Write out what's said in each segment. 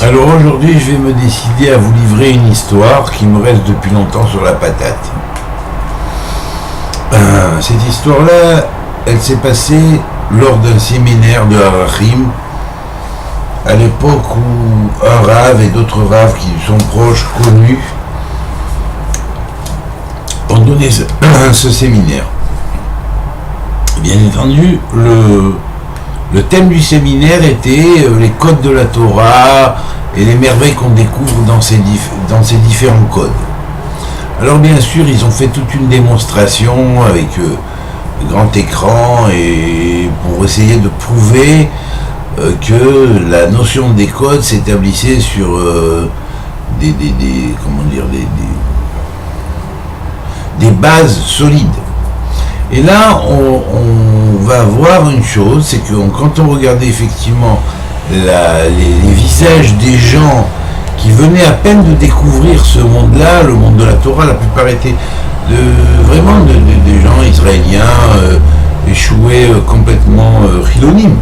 Alors aujourd'hui, je vais me décider à vous livrer une histoire qui me reste depuis longtemps sur la patate. Cette histoire-là, elle s'est passée lors d'un séminaire de Harachim, à l'époque où un rave et d'autres raves qui sont proches, connus, ont donné ce séminaire. Bien entendu, le thème du séminaire était les codes de la Torah et les merveilles qu'on découvre dans ces différents codes. Alors bien sûr, ils ont fait toute une démonstration avec grand écran et pour essayer de prouver que la notion des codes s'établissait sur des bases solides. Et là, on va voir une chose, c'est que quand on regardait effectivement les visages des gens qui venaient à peine de découvrir ce monde-là, le monde de la Torah, la plupart étaient vraiment des gens israéliens échoués complètement chilonimes,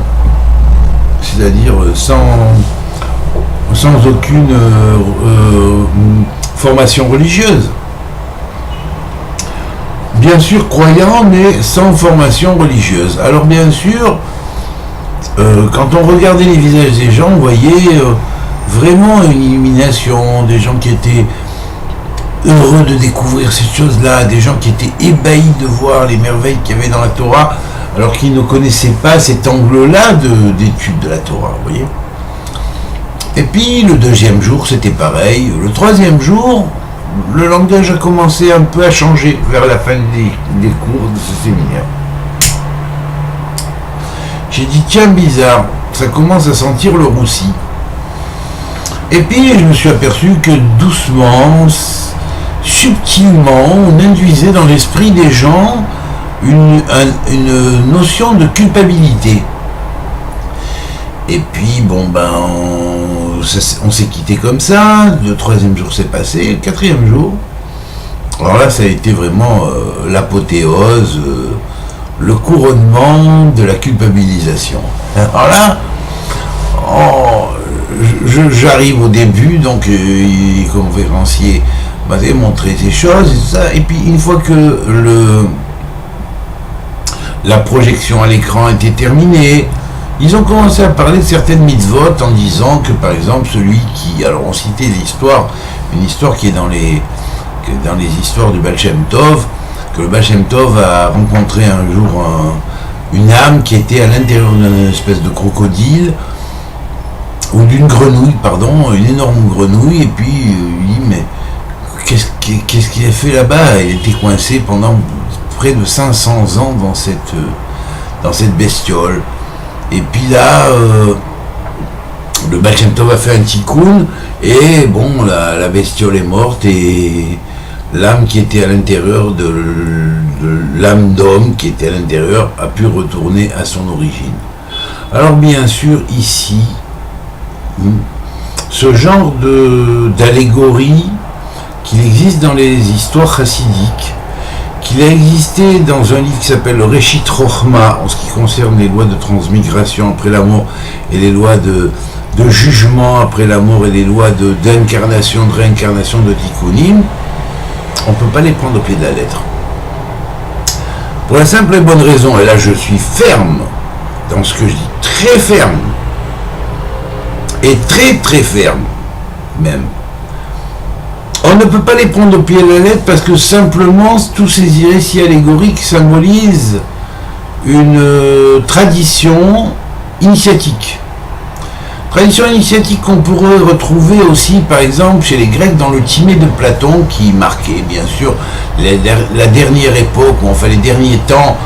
c'est-à-dire sans aucune formation religieuse. Bien sûr croyants, mais sans formation religieuse. Alors bien sûr, quand on regardait les visages des gens, on voyait vraiment une illumination, des gens qui étaient heureux de découvrir cette chose-là, des gens qui étaient ébahis de voir les merveilles qu'il y avait dans la Torah, alors qu'ils ne connaissaient pas cet angle-là d'étude de la Torah, vous voyez. Et puis le deuxième jour, c'était pareil. Le troisième jour, le langage a commencé un peu à changer vers la fin des cours de ce séminaire. J'ai dit, tiens, bizarre, ça commence à sentir le roussi. Et puis, je me suis aperçu que doucement, subtilement, on induisait dans l'esprit des gens une notion de culpabilité. Et puis, on s'est quitté comme ça, le troisième jour s'est passé, le quatrième jour, alors là ça a été vraiment l'apothéose, le couronnement de la culpabilisation. Alors là, j'arrive au début, donc les conférenciers m'avaient montré ces choses et tout ça, et puis une fois que la projection à l'écran était terminée, ils ont commencé à parler de certaines mitzvot en disant que, par exemple, celui qui... Alors, on citait une histoire qui est dans les histoires du Baal Shem Tov, que le Baal Shem Tov a rencontré un jour une âme qui était à l'intérieur d'une espèce de crocodile, ou d'une grenouille, pardon, une énorme grenouille, et puis il dit, mais qu'est-ce qu'il a fait là-bas? Il était coincé pendant près de 500 ans dans cette bestiole. Et puis là, le Baal Shem Tov a fait un tikkun, et la bestiole est morte, et l'âme qui était à l'intérieur l'âme d'homme qui était à l'intérieur a pu retourner à son origine. Alors bien sûr, ici, ce genre d'allégorie qu'il existe dans les histoires chassidiques, qu'il a existé dans un livre qui s'appelle le Reshit Chochma, en ce qui concerne les lois de transmigration après la mort et les lois de jugement après la mort et les lois d'incarnation, de réincarnation de tikkunim, on ne peut pas les prendre au pied de la lettre. Pour la simple et bonne raison, et là je suis ferme dans ce que je dis, très ferme, et très très ferme même. On ne peut pas les prendre au pied de la lettre parce que simplement tous ces récits allégoriques symbolisent une tradition initiatique. Tradition initiatique qu'on pourrait retrouver aussi par exemple chez les Grecs dans le Timée de Platon qui marquait bien sûr la dernière époque, ou enfin les derniers temps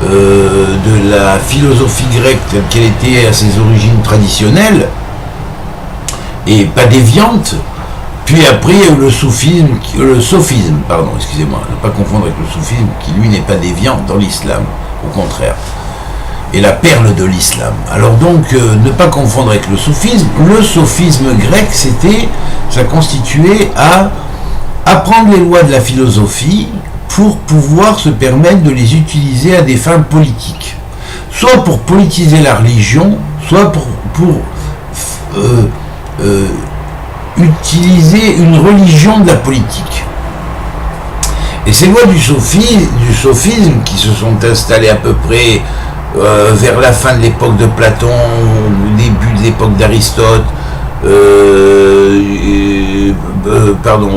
de la philosophie grecque telle qu'elle était à ses origines traditionnelles et pas déviantes. Puis après, il y a eu le sophisme, excusez-moi, ne pas confondre avec le soufisme, qui lui n'est pas déviant dans l'islam, au contraire, est la perle de l'islam. Alors donc, ne pas confondre avec le sophisme grec, ça constituait à apprendre les lois de la philosophie pour pouvoir se permettre de les utiliser à des fins politiques. Soit pour politiser la religion, soit pour utiliser une religion de la politique. Et ces lois du sophisme qui se sont installées à peu près vers la fin de l'époque de Platon, au début de l'époque d'Aristote,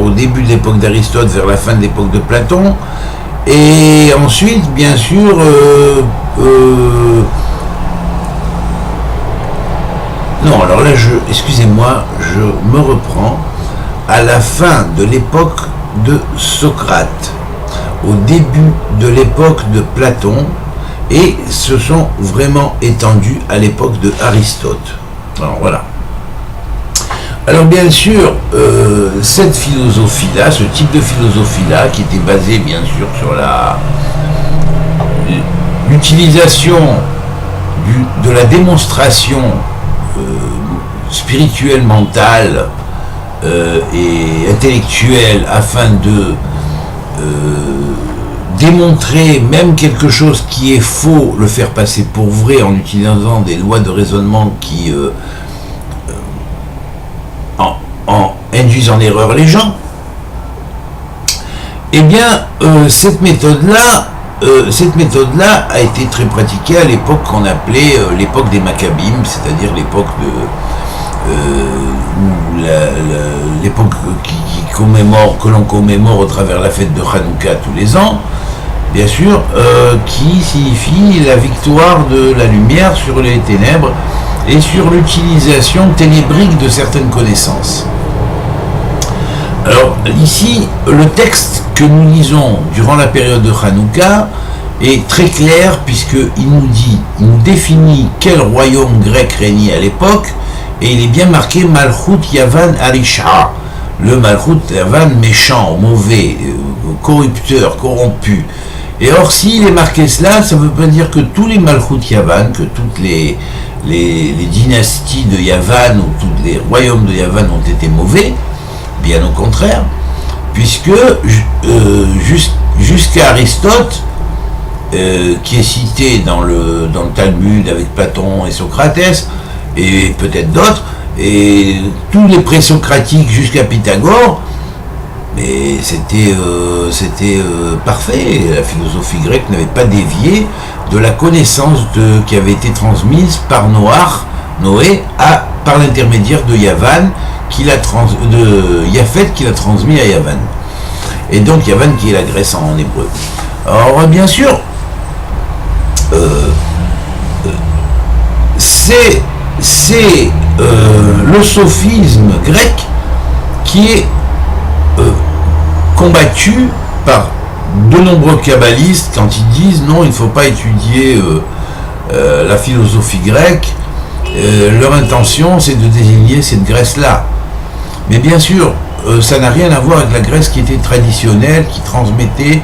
au début de l'époque d'Aristote, vers la fin de l'époque de Platon, et ensuite, bien sûr, non, alors là, excusez-moi, je me reprends, à la fin de l'époque de Socrate, au début de l'époque de Platon, et se sont vraiment étendus à l'époque de Aristote. Alors voilà. Alors bien sûr, cette philosophie-là, ce type de philosophie-là, qui était basée bien sûr sur l'utilisation de la démonstration spirituelle, mentale et intellectuelle afin de démontrer même quelque chose qui est faux, le faire passer pour vrai en utilisant des lois de raisonnement qui induisent en erreur les gens, eh bien cette méthode-là a été très pratiquée à l'époque qu'on appelait l'époque des Maccabim, c'est-à-dire l'époque l'époque que l'on commémore au travers la fête de Hanouka tous les ans, bien sûr, qui signifie la victoire de la lumière sur les ténèbres et sur l'utilisation ténébrique de certaines connaissances. Alors ici, le texte que nous lisons durant la période de Hanouka est très clair puisqu'il nous définit quel royaume grec régnait à l'époque, et il est bien marqué Malchut Yavan Arisha, le Malchut Yavan méchant, mauvais, corrupteur, corrompu. Et or, s'il est marqué cela, ça ne veut pas dire que tous les Malchut Yavan, que toutes les dynasties de Yavan ou tous les royaumes de Yavan ont été mauvais, bien au contraire, puisque jusqu'à Aristote, qui est cité dans le Talmud avec Platon et Socrate, et peut-être d'autres, et tous les présocratiques jusqu'à Pythagore, mais c'était parfait. La philosophie grecque n'avait pas dévié de la connaissance qui avait été transmise par Noé par l'intermédiaire de Yavan, de Yafet qui l'a transmis à Yavan. Et donc Yavan qui est la Grèce en hébreu. Alors bien sûr, c'est le sophisme grec qui est combattu par de nombreux kabbalistes quand ils disent non, il ne faut pas étudier la philosophie grecque. Leur intention, c'est de désigner cette Grèce-là. Mais bien sûr, ça n'a rien à voir avec la Grèce qui était traditionnelle, qui transmettait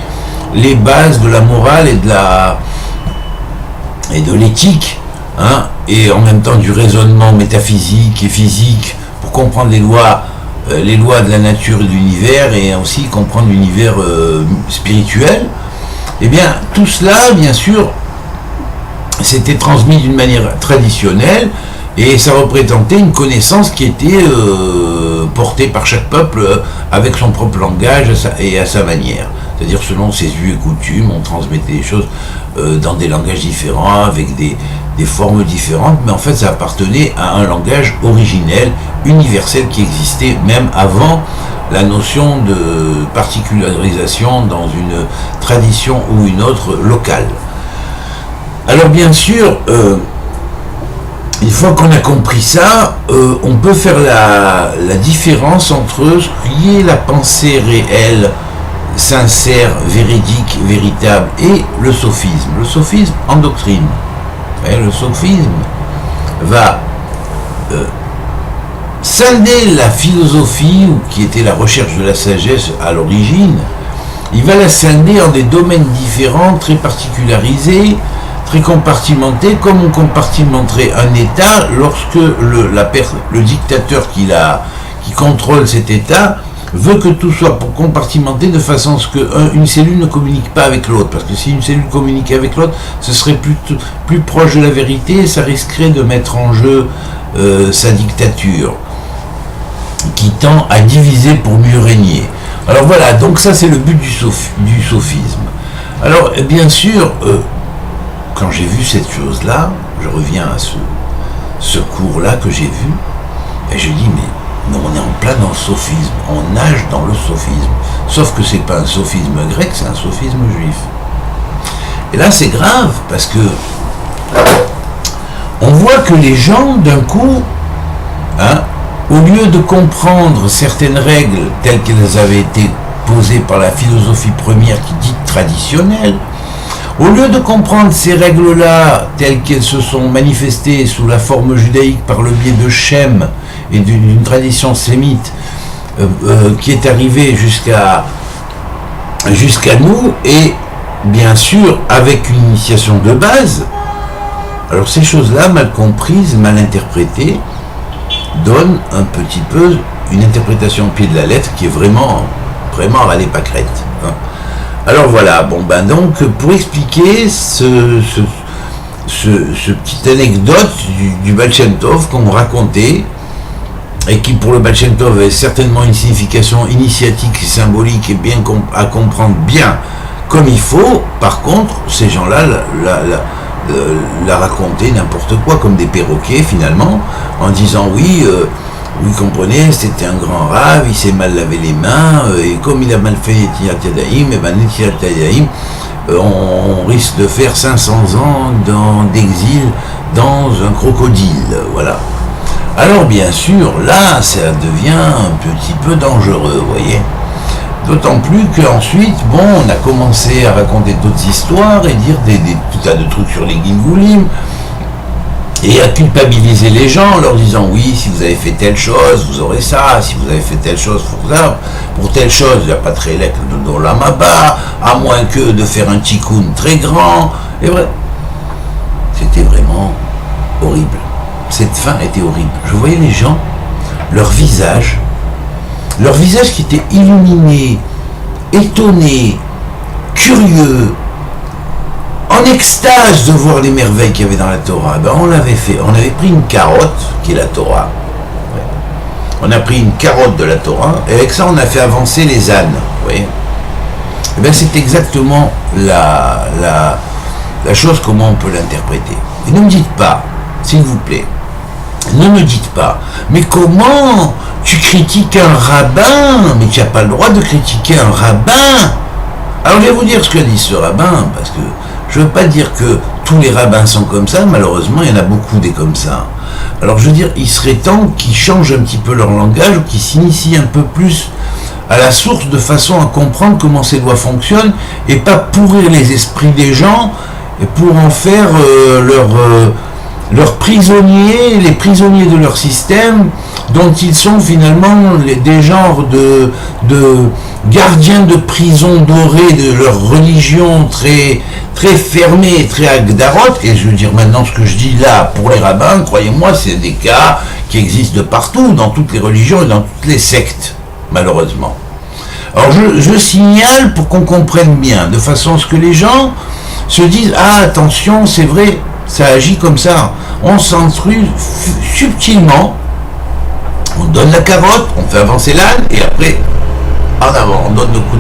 les bases de la morale et de l'éthique, hein, et en même temps du raisonnement métaphysique et physique pour comprendre les lois de la nature et de l'univers, et aussi comprendre l'univers spirituel. Eh bien, tout cela, bien sûr, c'était transmis d'une manière traditionnelle, et ça représentait une connaissance qui était portée par chaque peuple avec son propre langage et à sa manière. C'est-à-dire selon ses us et coutumes, on transmettait les choses dans des langages différents, avec des formes différentes, mais en fait ça appartenait à un langage originel, universel, qui existait même avant la notion de particularisation dans une tradition ou une autre locale. Alors bien sûr, une fois qu'on a compris ça, on peut faire la différence entre ce qui est la pensée réelle, sincère, véridique, véritable, et le sophisme. Le sophisme en doctrine. Et le sophisme va scinder la philosophie, ou qui était la recherche de la sagesse à l'origine. Il va la scinder en des domaines différents, très particularisés, très compartimentés, comme on compartimenterait un État lorsque le dictateur qui contrôle cet État veut que tout soit compartimenté de façon à ce qu'une cellule ne communique pas avec l'autre, parce que si une cellule communiquait avec l'autre, ce serait plus proche de la vérité, et ça risquerait de mettre en jeu sa dictature. qui tend à diviser pour mieux régner. Alors voilà, donc ça c'est le but du sophisme. Alors bien sûr, quand j'ai vu cette chose-là, je reviens à ce cours-là que j'ai vu, et je dis mais non, on est en plein dans le sophisme, on nage dans le sophisme, sauf que c'est pas un sophisme grec, c'est un sophisme juif. Et là c'est grave, parce que on voit que les gens d'un coup, au lieu de comprendre certaines règles telles qu'elles avaient été posées par la philosophie première qui dit traditionnelle, au lieu de comprendre ces règles-là telles qu'elles se sont manifestées sous la forme judaïque par le biais de Shem et d'une tradition sémite qui est arrivée jusqu'à nous, et bien sûr avec une initiation de base, alors ces choses-là, mal comprises, mal interprétées, donnent un petit peu une interprétation au pied de la lettre qui est vraiment à les pâquerettes. Alors voilà, bon ben donc pour expliquer ce petite anecdote du Baal Shem Tov qu'on racontait, et qui pour le Baal Shem Tov est certainement une signification initiatique, symbolique et bien à comprendre bien comme il faut. Par contre, ces gens-là la racontaient n'importe quoi comme des perroquets finalement, en disant oui, vous comprenez, c'était un grand rave, il s'est mal lavé les mains, et comme il a mal fait Netilat Yadayim, et ben Netilat Yadayim, on risque de faire 500 ans d'exil dans un crocodile, voilà. Alors bien sûr, là, ça devient un petit peu dangereux, vous voyez. D'autant plus qu'ensuite, bon, on a commencé à raconter d'autres histoires et dire tout tas de trucs sur les Gilgulim, et à culpabiliser les gens en leur disant oui, si vous avez fait telle chose, vous aurez ça, si vous avez fait telle chose, pour telle chose, il n'y a pas de rélèque de Dolamaba, à moins que de faire un tikkun très grand. Et vrai, c'était vraiment horrible. Cette fin était horrible. Je voyais les gens, leur visage qui était illuminé, étonné, curieux, en extase de voir les merveilles qu'il y avait dans la Torah. Ben on l'avait fait, on avait pris une carotte, qui est la Torah. Ouais. On a pris une carotte de la Torah, et avec ça on a fait avancer les ânes. Vous voyez. Et ben c'est exactement la chose, comment on peut l'interpréter. Et ne me dites pas, s'il vous plaît, ne me dites pas, mais comment tu critiques un rabbin? Mais tu n'as pas le droit de critiquer un rabbin. Alors je vais vous dire ce que dit ce rabbin, parce que je ne veux pas dire que tous les rabbins sont comme ça, malheureusement il y en a beaucoup des comme ça. Alors je veux dire, il serait temps qu'ils changent un petit peu leur langage, ou qu'ils s'initient un peu plus à la source, de façon à comprendre comment ces lois fonctionnent, et pas pourrir les esprits des gens, et pour en faire leurs prisonniers, les prisonniers de leur système, dont ils sont finalement des genres de gardiens de prison dorés de leur religion très, très fermée, très agdarot. Et je veux dire maintenant ce que je dis là pour les rabbins, croyez-moi, c'est des cas qui existent de partout, dans toutes les religions et dans toutes les sectes, malheureusement. Alors je signale pour qu'on comprenne bien, de façon à ce que les gens se disent, ah attention, c'est vrai, ça agit comme ça. On s'instruit subtilement, on donne la carotte, on fait avancer l'âne, et après, en avant, on donne le coup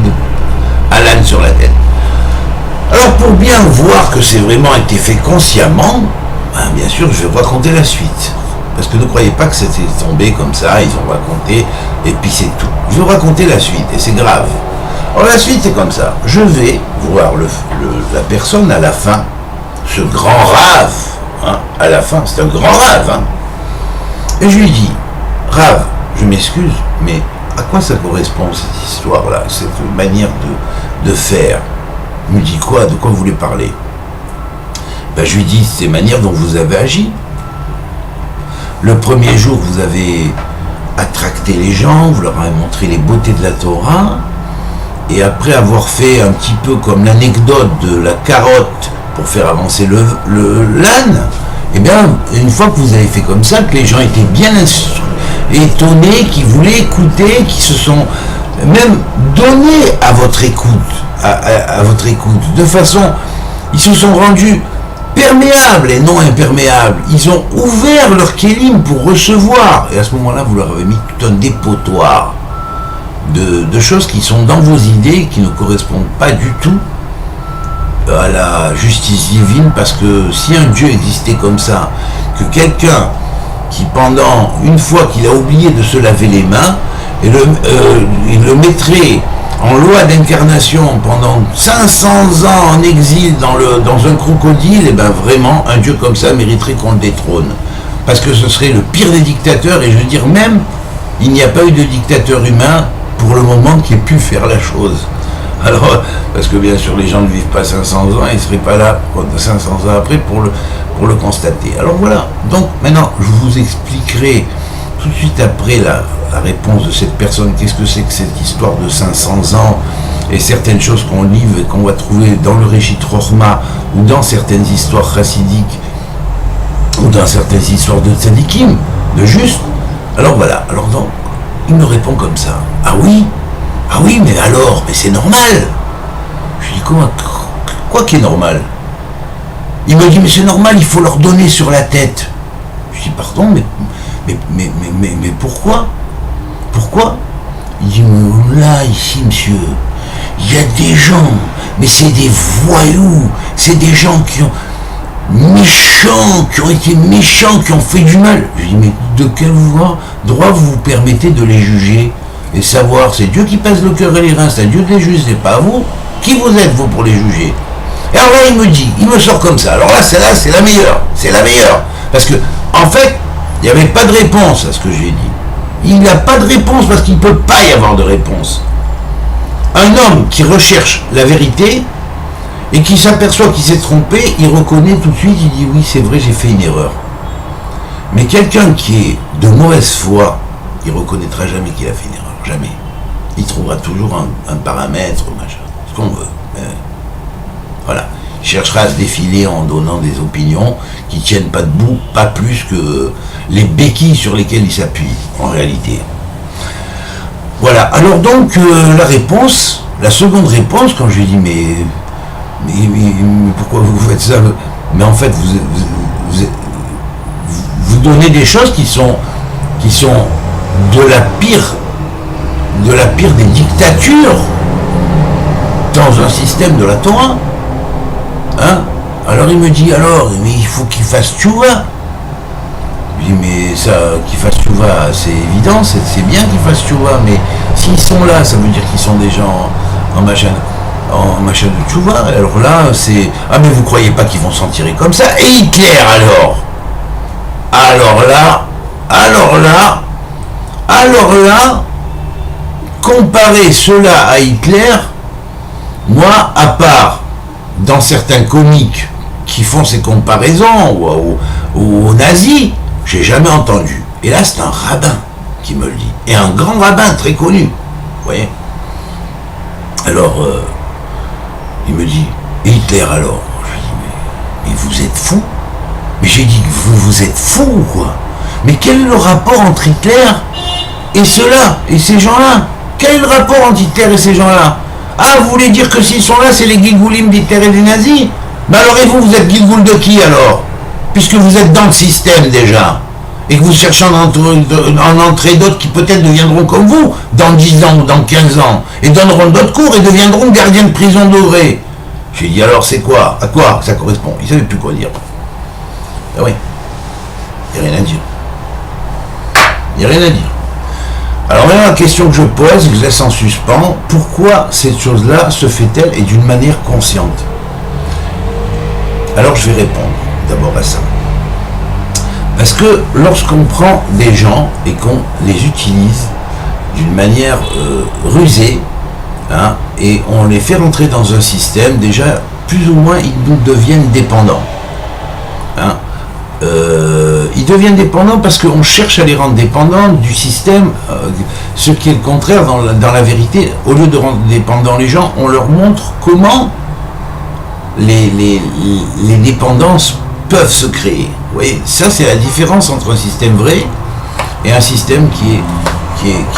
à l'âne sur la tête. Alors pour bien voir que c'est vraiment été fait consciemment, ben bien sûr, je vais vous raconter la suite. Parce que ne croyez pas que c'était tombé comme ça, ils ont raconté, et puis c'est tout. Je vais vous raconter la suite, et c'est grave. Alors la suite, c'est comme ça. Je vais voir la personne à la fin, ce grand rave, à la fin, c'est un grand rave, et je lui dis, Rave, je m'excuse, mais à quoi ça correspond cette histoire-là, cette manière de faire? Il me dit quoi? De quoi vous voulez parler? Ben, je lui dis, c'est la manière dont vous avez agi. Le premier jour, vous avez attracté les gens, vous leur avez montré les beautés de la Torah, et après avoir fait un petit peu comme l'anecdote de la carotte pour faire avancer l'âne, eh bien, une fois que vous avez fait comme ça, que les gens étaient bien étonnés, qui voulaient écouter, qui se sont même donnés à votre écoute, à votre écoute, de façon, ils se sont rendus perméables et non imperméables. Ils ont ouvert leur kélim pour recevoir. Et à ce moment-là, vous leur avez mis tout un dépotoir de choses qui sont dans vos idées, qui ne correspondent pas du tout à la justice divine, parce que si un Dieu existait comme ça, que quelqu'un qui pendant une fois qu'il a oublié de se laver les mains, il le mettrait en loi d'incarnation pendant 500 ans en exil dans un crocodile, et bien vraiment un Dieu comme ça mériterait qu'on le détrône, parce que ce serait le pire des dictateurs. Et je veux dire, même il n'y a pas eu de dictateur humain pour le moment qui ait pu faire la chose. Alors, parce que bien sûr les gens ne vivent pas 500 ans, ils ne seraient pas là 500 ans après pour le constater. Alors voilà, donc maintenant je vous expliquerai tout de suite après la réponse de cette personne, qu'est-ce que c'est que cette histoire de 500 ans, et certaines choses qu'on lit et qu'on va trouver dans le Reshit Chochma, ou dans certaines histoires chassidiques, ou dans certaines histoires de tzadikim, de juste. Alors voilà, alors donc, il me répond comme ça. Ah oui, mais alors, mais c'est normal. Je dis, quoi qui est normal? Il me dit, mais c'est normal, il faut leur donner sur la tête. Je dis, pardon, mais pourquoi? Pourquoi? Il dit, là, ici, monsieur, il y a des gens, mais c'est des voyous, c'est des gens qui ont été méchants, qui ont fait du mal. Je dis, mais de quel droit vous vous permettez de les juger et savoir? C'est Dieu qui pèse le cœur et les reins, c'est à Dieu de les juger, c'est pas à vous. Qui vous êtes, vous, pour les juger? Et alors là, il me sort comme ça. Alors là, celle-là, c'est la meilleure. Parce que, en fait, il n'y avait pas de réponse à ce que j'ai dit. Il n'y a pas de réponse parce qu'il ne peut pas y avoir de réponse. Un homme qui recherche la vérité et qui s'aperçoit qu'il s'est trompé, il reconnaît tout de suite, il dit oui, c'est vrai, j'ai fait une erreur. Mais quelqu'un qui est de mauvaise foi, il ne reconnaîtra jamais qu'il a fait une erreur, jamais. Il trouvera toujours un paramètre, machin, ce qu'on veut. Voilà. Il cherchera à se défiler en donnant des opinions qui ne tiennent pas debout, pas plus que les béquilles sur lesquelles il s'appuie, en réalité. Voilà. Alors donc, la réponse, la seconde réponse, quand je lui ai dit, mais pourquoi vous faites ça? Mais en fait, vous donnez des choses qui sont de la pire des dictatures dans un système de la Torah. Hein? Alors il me dit, mais il faut qu'il fasse tchouva. Je dis, mais ça, qu'il fasse tchouva, c'est évident, c'est bien qu'il fasse tchouva, mais s'ils sont là, ça veut dire qu'ils sont déjà en machin de tchouva. Alors là, c'est... Ah, mais vous croyez pas qu'ils vont s'en tirer comme ça? Et Hitler, alors là, comparer cela à Hitler, moi, à part dans certains comiques qui font ces comparaisons ou aux nazis, j'ai jamais entendu. Et là, c'est un rabbin qui me le dit. Et un grand rabbin très connu. Vous voyez? Alors, il me dit, Hitler alors? Je lui dis, mais vous êtes fou? Mais j'ai dit, vous êtes fou ou quoi? Mais quel est le rapport entre Hitler et ceux-là, et ces gens-là? Quel est le rapport entre Hitler et ces gens-là? Ah, vous voulez dire que s'ils sont là, c'est les Gilgoulim d'Hitler et des nazis? Ben alors, et vous êtes Gilgoul de qui alors? Puisque vous êtes dans le système déjà, et que vous cherchez en entrer d'autres qui peut-être deviendront comme vous, dans 10 ans ou dans 15 ans, et donneront d'autres cours et deviendront gardiens de prison dorés. J'ai dit, alors c'est quoi? À quoi ça correspond? Il ne savait plus quoi dire. Ben oui, il n'y a rien à dire. Il n'y a rien à dire. Alors maintenant, la question que je pose, que je laisse en suspens, pourquoi cette chose-là se fait-elle et d'une manière consciente? Alors je vais répondre d'abord à ça. Parce que lorsqu'on prend des gens et qu'on les utilise d'une manière rusée, hein, et on les fait rentrer dans un système, déjà, plus ou moins, ils nous deviennent dépendants. Hein. Ils deviennent dépendants parce qu'on cherche à les rendre dépendants du système, ce qui est le contraire dans la vérité. Au lieu de rendre dépendants les gens, on leur montre comment les dépendances peuvent se créer. Vous voyez, ça c'est la différence entre un système vrai et un système qui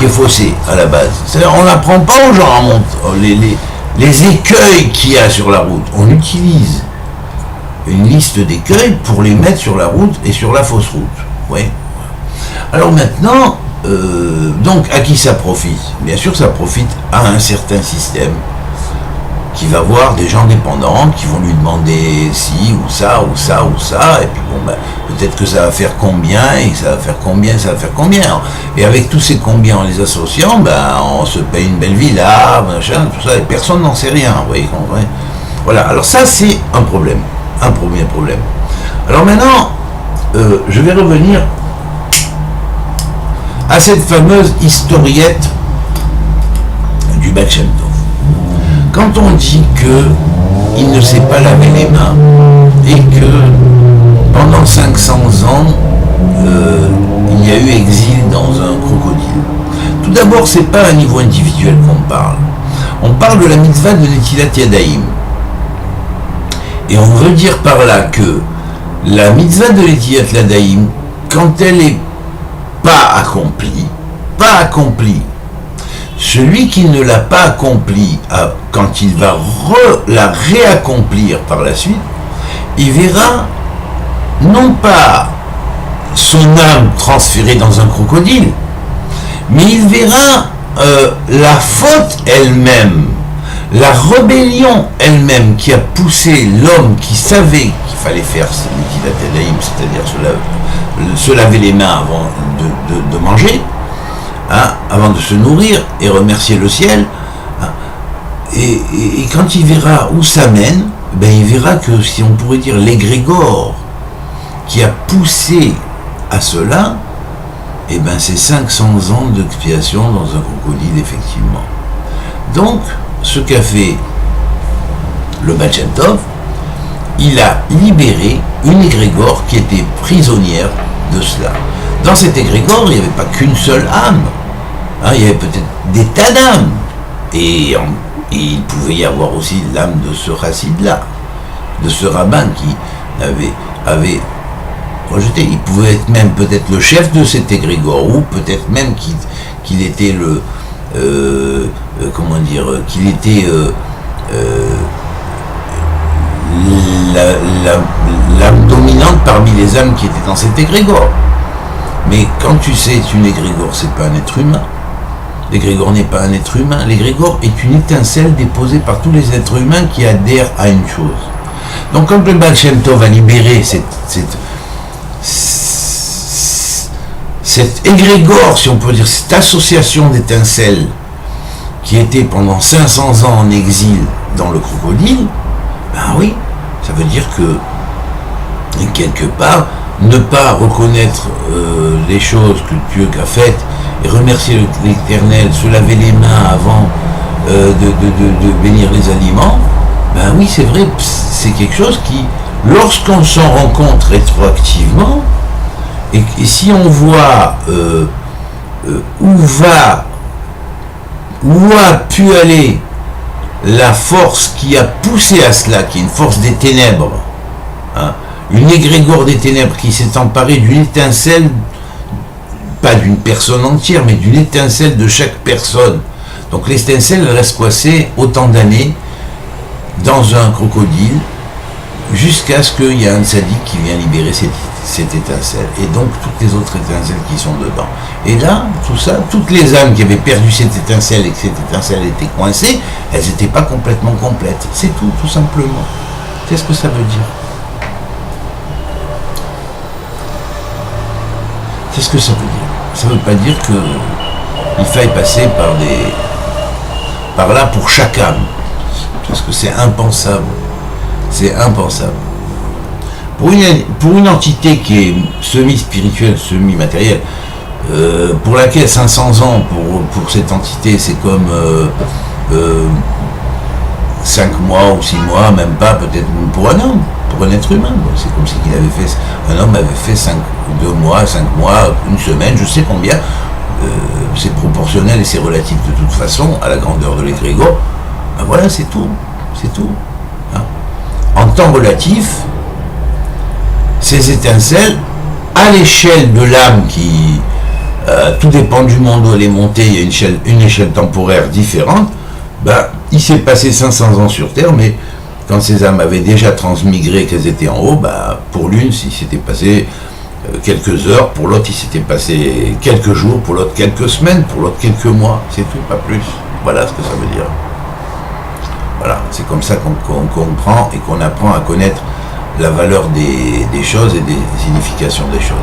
est faussé à la base. C'est-à-dire, on n'apprend pas aux gens à montrer les écueils qu'il y a sur la route. On utilise une liste d'écueils pour les mettre sur la route et sur la fausse route. Ouais. Alors maintenant, donc à qui ça profite? Bien sûr, ça profite à un certain système qui va voir des gens dépendants qui vont lui demander ci ou ça ou ça ou ça, et puis bon, ben, peut-être que ça va faire combien, et ça va faire combien, ça va faire combien. Et avec tous ces combien en les associant, ben, on se paye une belle villa, machin, tout ça, et personne n'en sait rien, vous voyez, comprenez. Voilà, alors ça c'est un problème, un premier problème. Alors maintenant, je vais revenir à cette fameuse historiette du Baal Shem Tov. Quand on dit qu'il ne s'est pas lavé les mains et que pendant 500 ans, il y a eu exil dans un crocodile. Tout d'abord, c'est pas à un niveau individuel qu'on parle. On parle de la mitzvah de Netilat Yadayim. Et on veut dire par là que la mitzvah de Netilat Yadayim, quand elle est pas accomplie, celui qui ne l'a pas accompli, quand il va la réaccomplir par la suite, il verra non pas son âme transférée dans un crocodile, mais il verra la faute elle-même, la rébellion elle-même qui a poussé l'homme qui savait qu'il fallait faire c'est-à-dire se laver les mains avant de manger, hein, avant de se nourrir et remercier le ciel, hein, et quand il verra où ça mène, ben il verra que, si on pourrait dire, l'égrégore qui a poussé à cela, et ben c'est 500 ans d'expiation dans un crocodile, effectivement. Donc, ce qu'a fait le Baal Shem Tov, il a libéré une égrégore qui était prisonnière de cela. Dans cet égrégore, il n'y avait pas qu'une seule âme. Hein, il y avait peut-être des tas d'âmes. Et il pouvait y avoir aussi l'âme de ce chassid-là, de ce rabbin qui avait rejeté. Il pouvait être même peut-être le chef de cet égrégore, ou peut-être même qu'il était le... comment dire, qu'il était l'âme dominante parmi les âmes qui étaient dans cet égrégore. Mais quand tu sais, une égrégore, c'est pas un être humain. L'égrégore n'est pas un être humain. L'égrégore est une étincelle déposée par tous les êtres humains qui adhèrent à une chose. Donc quand le Baal Shem Tov a libéré cette égrégore, si on peut dire, cette association d'étincelles qui était pendant 500 ans en exil dans le crocodile, ben oui, ça veut dire que, quelque part, ne pas reconnaître les choses que Dieu a faites et remercier l'Éternel, se laver les mains avant de bénir les aliments, ben oui, c'est vrai, c'est quelque chose qui, lorsqu'on s'en rend compte rétroactivement, et si on voit où a pu aller la force qui a poussé à cela, qui est une force des ténèbres, hein, une égrégore des ténèbres qui s'est emparée d'une étincelle, pas d'une personne entière, mais d'une étincelle de chaque personne. Donc l'étincelle reste coincée autant d'années dans un crocodile, jusqu'à ce qu'il y ait un tzaddik qui vient libérer cette étincelle, et donc toutes les autres étincelles qui sont dedans. Et là, tout ça, toutes les âmes qui avaient perdu cette étincelle et que cette étincelle était coincée, elles n'étaient pas complètement complètes. C'est tout simplement. C'est ce que ça veut dire. C'est ce que ça veut dire. Ça ne veut pas dire qu'il faille passer par là pour chaque âme, parce que c'est impensable. C'est impensable. Pour une entité qui est semi-spirituelle, semi-matérielle, pour laquelle 500 ans pour cette entité, c'est comme 5 mois ou 6 mois, même pas, peut-être pour un homme, pour un être humain. C'est comme si un homme avait fait 2 mois, 5 mois, une semaine, je sais combien. C'est proportionnel et c'est relatif de toute façon à la grandeur de l'égrégore. Ben voilà, c'est tout. C'est tout. Hein. En temps relatif, ces étincelles, à l'échelle de l'âme qui, tout dépend du monde où elle est montée, il y a une échelle temporaire différente, ben, il s'est passé 500 ans sur Terre, mais quand ces âmes avaient déjà transmigré, qu'elles étaient en haut, pour l'une, il s'était passé quelques heures, pour l'autre, il s'était passé quelques jours, pour l'autre, quelques semaines, pour l'autre, quelques mois, c'est tout, pas plus. Voilà ce que ça veut dire. Voilà, c'est comme ça qu'on comprend et qu'on apprend à connaître la valeur des choses et des significations des choses.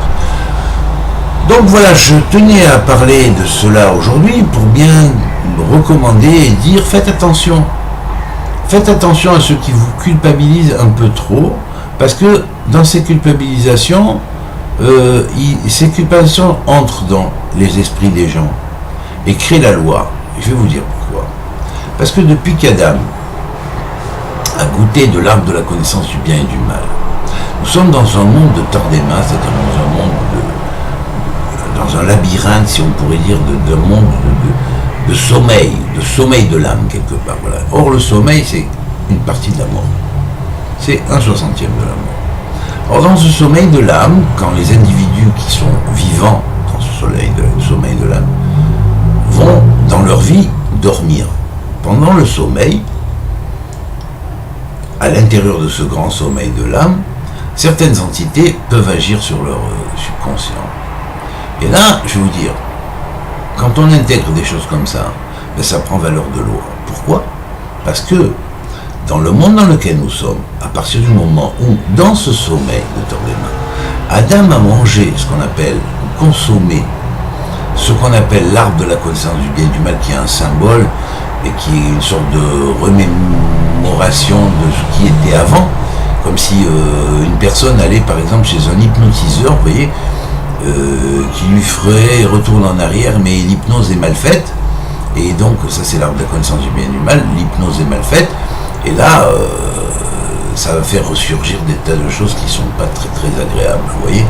Donc voilà, je tenais à parler de cela aujourd'hui pour bien recommander et dire faites attention. Faites attention à ceux qui vous culpabilisent un peu trop, parce que dans ces culpabilisations, ces culpabilisations entrent dans les esprits des gens et créent la loi. Je vais vous dire pourquoi. Parce que depuis qu'Adam a goûté de l'arbre de la connaissance du bien et du mal, nous sommes dans un monde de tordéma, c'est-à-dire dans un monde dans un labyrinthe, si on pourrait dire, d'un monde de sommeil de l'âme quelque part. Voilà. Or le sommeil, c'est une partie de la mort. C'est 1/60 de la mort. Or dans ce sommeil de l'âme, quand les individus qui sont vivants dans ce sommeil de l'âme vont dans leur vie dormir, pendant le sommeil, à l'intérieur de ce grand sommeil de l'âme, certaines entités peuvent agir sur leur subconscient. Et là, je vais vous dire, quand on intègre des choses comme ça, ça prend valeur de l'eau. Pourquoi ? Parce que dans le monde dans lequel nous sommes, à partir du moment où, dans ce sommeil de Tordéma, Adam a mangé ce qu'on appelle, consommé, ce qu'on appelle l'arbre de la connaissance du bien et du mal, qui est un symbole et qui est une sorte de remémoration de ce qui était avant, comme si une personne allait par exemple chez un hypnotiseur, vous voyez, qui lui ferait retourne en arrière, mais l'hypnose est mal faite, et donc ça c'est l'arbre de la connaissance du bien et du mal, l'hypnose est mal faite, et là ça va faire ressurgir des tas de choses qui sont pas très très agréables, vous voyez.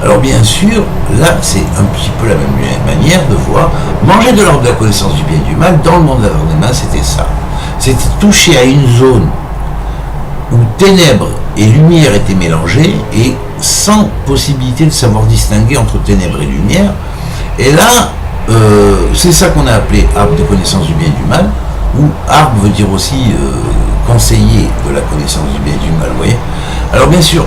Alors bien sûr, là c'est un petit peu la même manière de voir, manger de l'arbre de la connaissance du bien et du mal, dans le monde de la Tordéma, c'était ça. C'était toucher à une zone où ténèbres et lumière étaient mélangées, et sans possibilité de savoir distinguer entre ténèbres et lumière. Et là, c'est ça qu'on a appelé arbre de connaissance du bien et du mal, ou arbre veut dire aussi conseiller de la connaissance du bien et du mal, vous voyez. Alors bien sûr,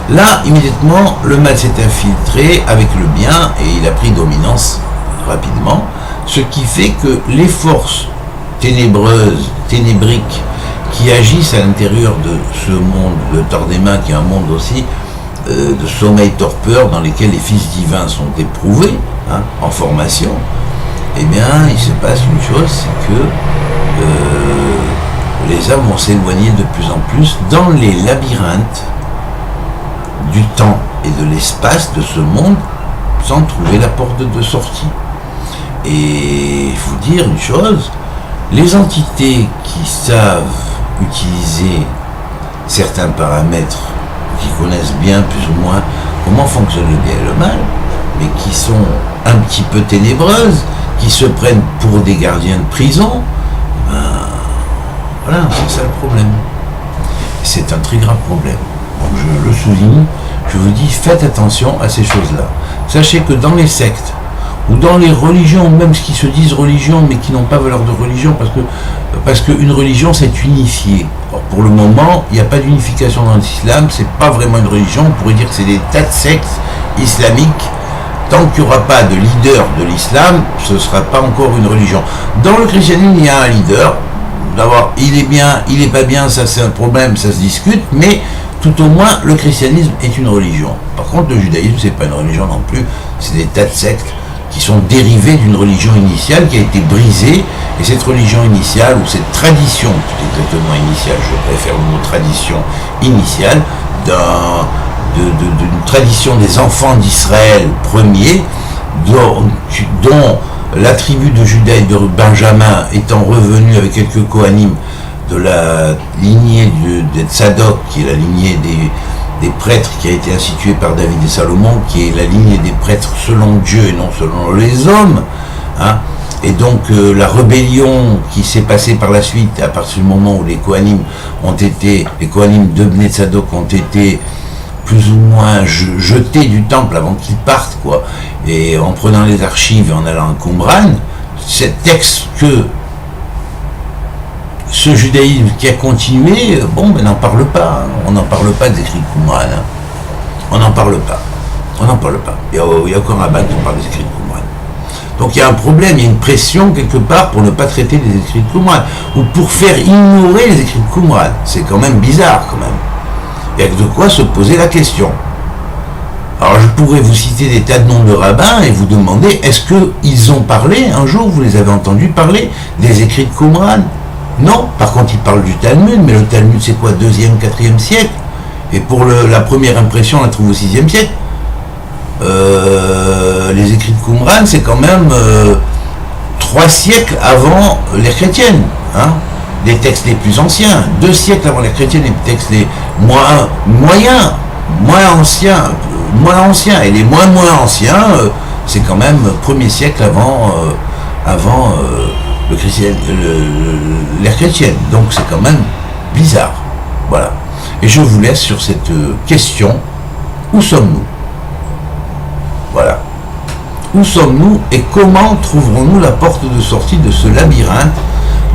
là, immédiatement, le mal s'est infiltré avec le bien, et il a pris dominance rapidement, ce qui fait que les forces ténébreuses, ténébriques, qui agissent à l'intérieur de ce monde de Tordéma, qui est un monde aussi de sommeil-torpeur, dans lesquels les fils divins sont éprouvés, en formation, eh bien, il se passe une chose, c'est que les âmes vont s'éloigner de plus en plus dans les labyrinthes du temps et de l'espace de ce monde, sans trouver la porte de sortie. Et il faut dire une chose, les entités qui savent utiliser certains paramètres, qui connaissent bien plus ou moins comment fonctionne le bien et le mal, mais qui sont un petit peu ténébreuses, qui se prennent pour des gardiens de prison, voilà, c'est ça le problème. C'est un très grave problème. Donc je le souligne, je vous dis, faites attention à ces choses-là. Sachez que dans les sectes, ou dans les religions, même ce qui se disent religion, mais qui n'ont pas valeur de religion, parce qu'une religion, c'est unifié. Or, pour le moment, il n'y a pas d'unification dans l'islam, c'est pas vraiment une religion, on pourrait dire que c'est des tas de sectes islamiques. Tant qu'il n'y aura pas de leader de l'islam, ce ne sera pas encore une religion. Dans le christianisme, il y a un leader. D'abord, il est bien, il n'est pas bien, ça c'est un problème, ça se discute, mais tout au moins, le christianisme est une religion. Par contre, le judaïsme, c'est pas une religion non plus, c'est des tas de sectes qui sont dérivés d'une religion initiale qui a été brisée, et cette religion initiale, ou cette tradition, tout exactement initiale, je préfère le mot tradition initiale, d'une tradition des enfants d'Israël premiers, dont la tribu de Juda et de Benjamin étant revenue avec quelques Kohanim de la lignée de Tzadok, qui est la lignée des prêtres qui a été instituée par David et Salomon, qui est la lignée des prêtres selon Dieu et non selon les hommes, et donc la rébellion qui s'est passée par la suite, à partir du moment où les Kohanim de Bnei Tzadok ont été plus ou moins jetés du temple avant qu'ils partent, quoi, et en prenant les archives et en allant à Qumran, cet texte que ce judaïsme qui a continué, bon, ben n'en parle pas. Hein. On n'en parle pas des écrits de Qumran. Hein. On n'en parle pas. On n'en parle pas. Il y a aucun rabbin qui parle des écrits de Qumran. Donc il y a un problème, il y a une pression quelque part pour ne pas traiter les écrits de Qumran. Ou pour faire ignorer les écrits de Qumran. C'est quand même bizarre, quand même. Il y a de quoi se poser la question. Alors je pourrais vous citer des tas de noms de rabbins et vous demander, est-ce qu'ils ont parlé, un jour vous les avez entendus parler des écrits de Qumran? Non, par contre ils parlent du Talmud, mais le Talmud c'est quoi, 2e, 4e siècle? Et pour la première impression on la trouve au 6e siècle. Les écrits de Qumran c'est quand même 3 siècles avant l'ère chrétienne, hein, les textes les plus anciens, 2 siècles avant l'ère chrétienne, les textes les moins anciens, et les moins anciens, c'est quand même 1er siècle avant l'ère chrétienne. Donc c'est quand même bizarre. Voilà. Et je vous laisse sur cette question. Où sommes-nous? Voilà. Où sommes-nous et comment trouverons-nous la porte de sortie de ce labyrinthe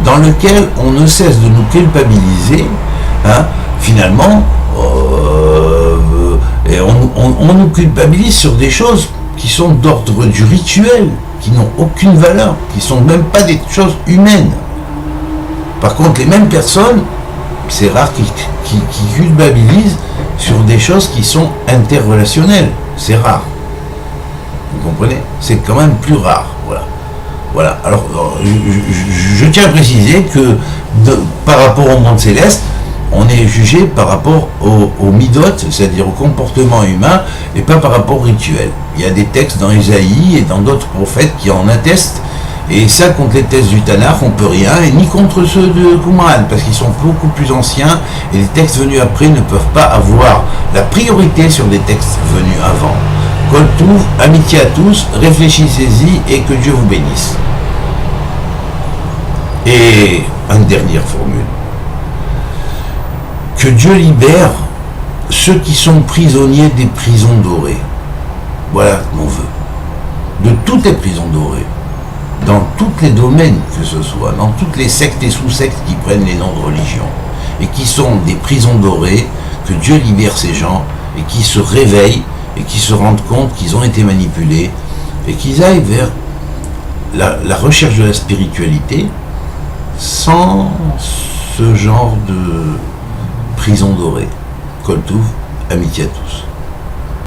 dans lequel on ne cesse de nous culpabiliser, hein, finalement, et on nous culpabilise sur des choses qui sont d'ordre du rituel, qui n'ont aucune valeur, qui ne sont même pas des choses humaines. Par contre, les mêmes personnes, c'est rare qui culpabilisent sur des choses qui sont interrelationnelles. C'est rare. Vous comprenez? C'est quand même plus rare. Voilà. Alors, je tiens à préciser que par rapport au monde céleste, on est jugé par rapport au midot, c'est-à-dire au comportement humain, et pas par rapport au rituel. Il y a des textes dans Isaïe et dans d'autres prophètes qui en attestent, et ça, contre les textes du Tanakh, on peut rien, et ni contre ceux de Qumran, parce qu'ils sont beaucoup plus anciens, et les textes venus après ne peuvent pas avoir la priorité sur des textes venus avant. Kol Touv, amitié à tous, réfléchissez-y, et que Dieu vous bénisse. Et une dernière formule. Que Dieu libère ceux qui sont prisonniers des prisons dorées. Voilà mon vœu. De toutes les prisons dorées, dans tous les domaines que ce soit, dans toutes les sectes et sous-sectes qui prennent les noms de religion, et qui sont des prisons dorées, que Dieu libère ces gens, et qui se réveillent, et qui se rendent compte qu'ils ont été manipulés, et qu'ils aillent vers la recherche de la spiritualité, sans ce genre de prison dorée. Kol Touv, amitié à tous.